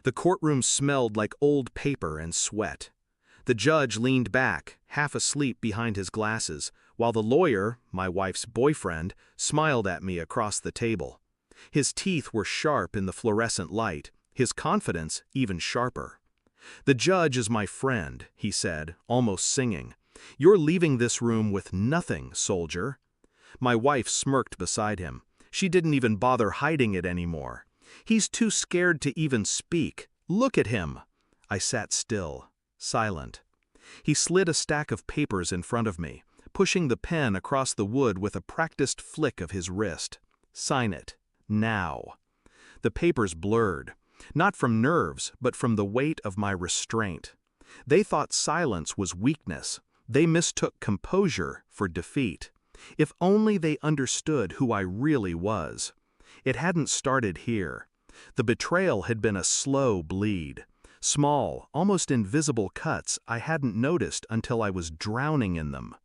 The courtroom smelled like old paper and sweat. The judge leaned back, half asleep behind his glasses, while the lawyer, my wife's boyfriend, smiled at me across the table. His teeth were sharp in the fluorescent light, his confidence even sharper. "The judge is my friend," he said, almost singing. "You're leaving this room with nothing, soldier." My wife smirked beside him. She didn't even bother hiding it anymore. "He's too scared to even speak. Look at him." I sat still, silent. He slid a stack of papers in front of me, pushing the pen across the wood with a practiced flick of his wrist. "Sign it. Now." The papers blurred, not from nerves, but from the weight of my restraint. They thought silence was weakness. They mistook composure for defeat. If only they understood who I really was. It hadn't started here. The betrayal had been a slow bleed. Small, almost invisible cuts I hadn't noticed until I was drowning in them.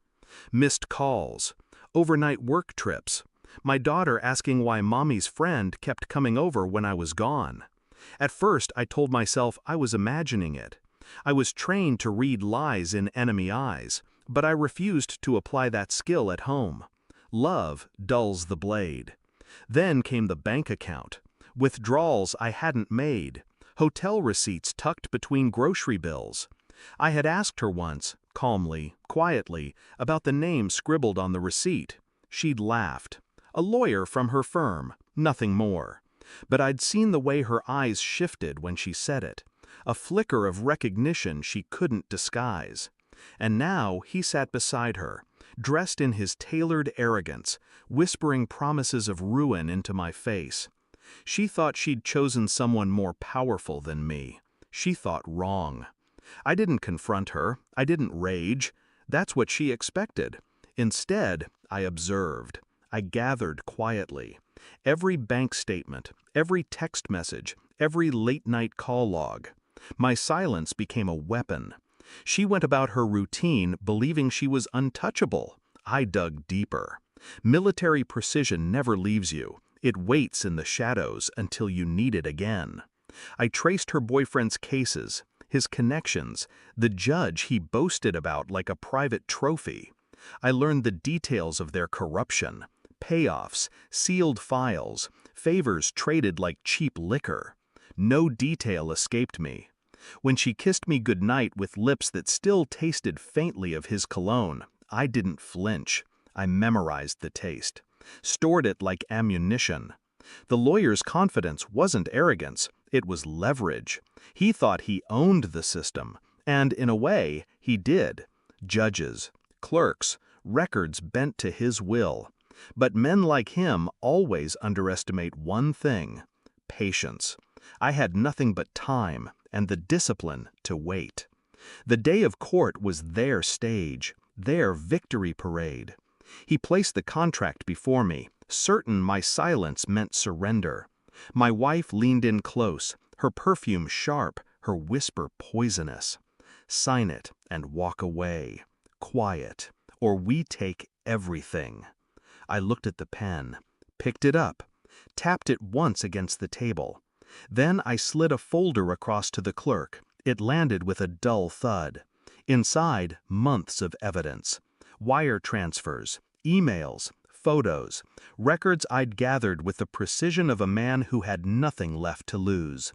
Missed calls, overnight work trips, my daughter asking why mommy's friend kept coming over when I was gone. At first I told myself I was imagining it. I was trained to read lies in enemy eyes, but I refused to apply that skill at home. Love dulls the blade. Then came the bank account. Withdrawals I hadn't made. Hotel receipts tucked between grocery bills. I had asked her once, calmly, quietly, about the name scribbled on the receipt. She'd laughed. A lawyer from her firm, nothing more. But I'd seen the way her eyes shifted when she said it. A flicker of recognition she couldn't disguise. And now he sat beside her, dressed in his tailored arrogance, whispering promises of ruin into my face. She thought she'd chosen someone more powerful than me. She thought wrong. I didn't confront her. I didn't rage. That's what she expected. Instead, I observed. I gathered quietly. Every bank statement, every text message, every late-night call log. My silence became a weapon. She went about her routine believing she was untouchable. I dug deeper. Military precision never leaves you. It waits in the shadows until you need it again. I traced her boyfriend's cases, his connections, the judge he boasted about like a private trophy. I learned the details of their corruption, payoffs, sealed files, favors traded like cheap liquor. No detail escaped me. When she kissed me goodnight with lips that still tasted faintly of his cologne, I didn't flinch. I memorized the taste, stored it like ammunition. The lawyer's confidence wasn't arrogance, it was leverage. He thought he owned the system, and in a way, he did. Judges, clerks, records bent to his will. But men like him always underestimate one thing: patience. I had nothing but time and the discipline to wait. The day of court was their stage, their victory parade. He placed the contract before me, certain my silence meant surrender. My wife leaned in close, her perfume sharp, her whisper poisonous. "Sign it and walk away. Quiet, or we take everything." I looked at the pen, picked it up, tapped it once against the table. Then I slid a folder across to the clerk. It landed with a dull thud. Inside, months of evidence. Wire transfers, emails, photos, records I'd gathered with the precision of a man who had nothing left to lose.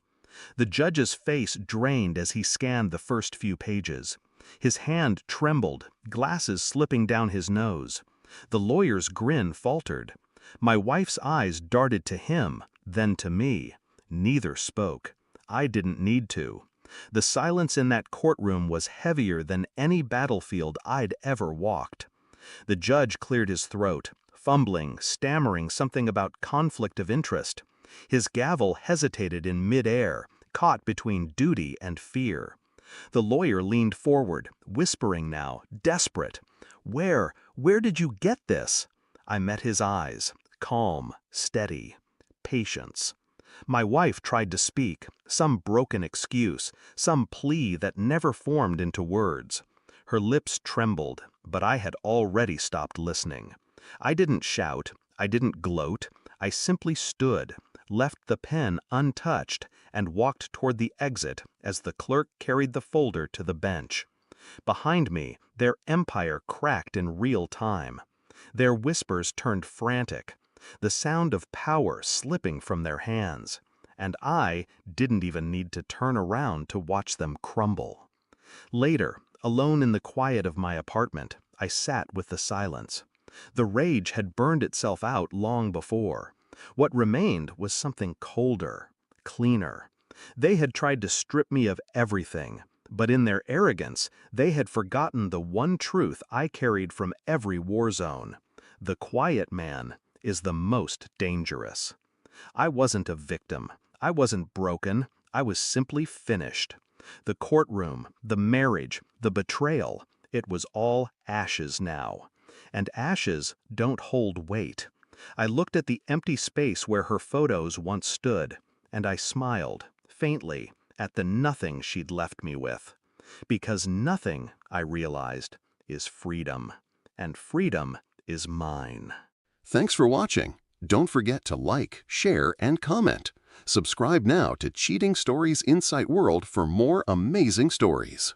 The judge's face drained as he scanned the first few pages. His hand trembled, glasses slipping down his nose. The lawyer's grin faltered. My wife's eyes darted to him, then to me. Neither spoke. I didn't need to. The silence in that courtroom was heavier than any battlefield I'd ever walked. The judge cleared his throat, fumbling, stammering something about conflict of interest. His gavel hesitated in mid-air, caught between duty and fear. The lawyer leaned forward, whispering now, desperate. Where did you get this?" I met his eyes, calm, steady, patience. My wife tried to speak, some broken excuse, some plea that never formed into words. Her lips trembled, but I had already stopped listening. I didn't shout, I didn't gloat, I simply stood, left the pen untouched, and walked toward the exit as the clerk carried the folder to the bench. Behind me, their empire cracked in real time. Their whispers turned frantic, the sound of power slipping from their hands, and I didn't even need to turn around to watch them crumble. Later, alone in the quiet of my apartment, I sat with the silence. The rage had burned itself out long before. What remained was something colder, cleaner. They had tried to strip me of everything, but in their arrogance, they had forgotten the one truth I carried from every war zone. The quiet man is the most dangerous. I wasn't a victim. I wasn't broken. I was simply finished. The courtroom, the marriage, the betrayal, it was all ashes now. And ashes don't hold weight. I looked at the empty space where her photos once stood, and I smiled, faintly, at the nothing she'd left me with. Because nothing, I realized, is freedom. And freedom is mine. Thanks for watching. Don't forget to like, share, and comment. Subscribe now to Cheating Stories Insight World for more amazing stories.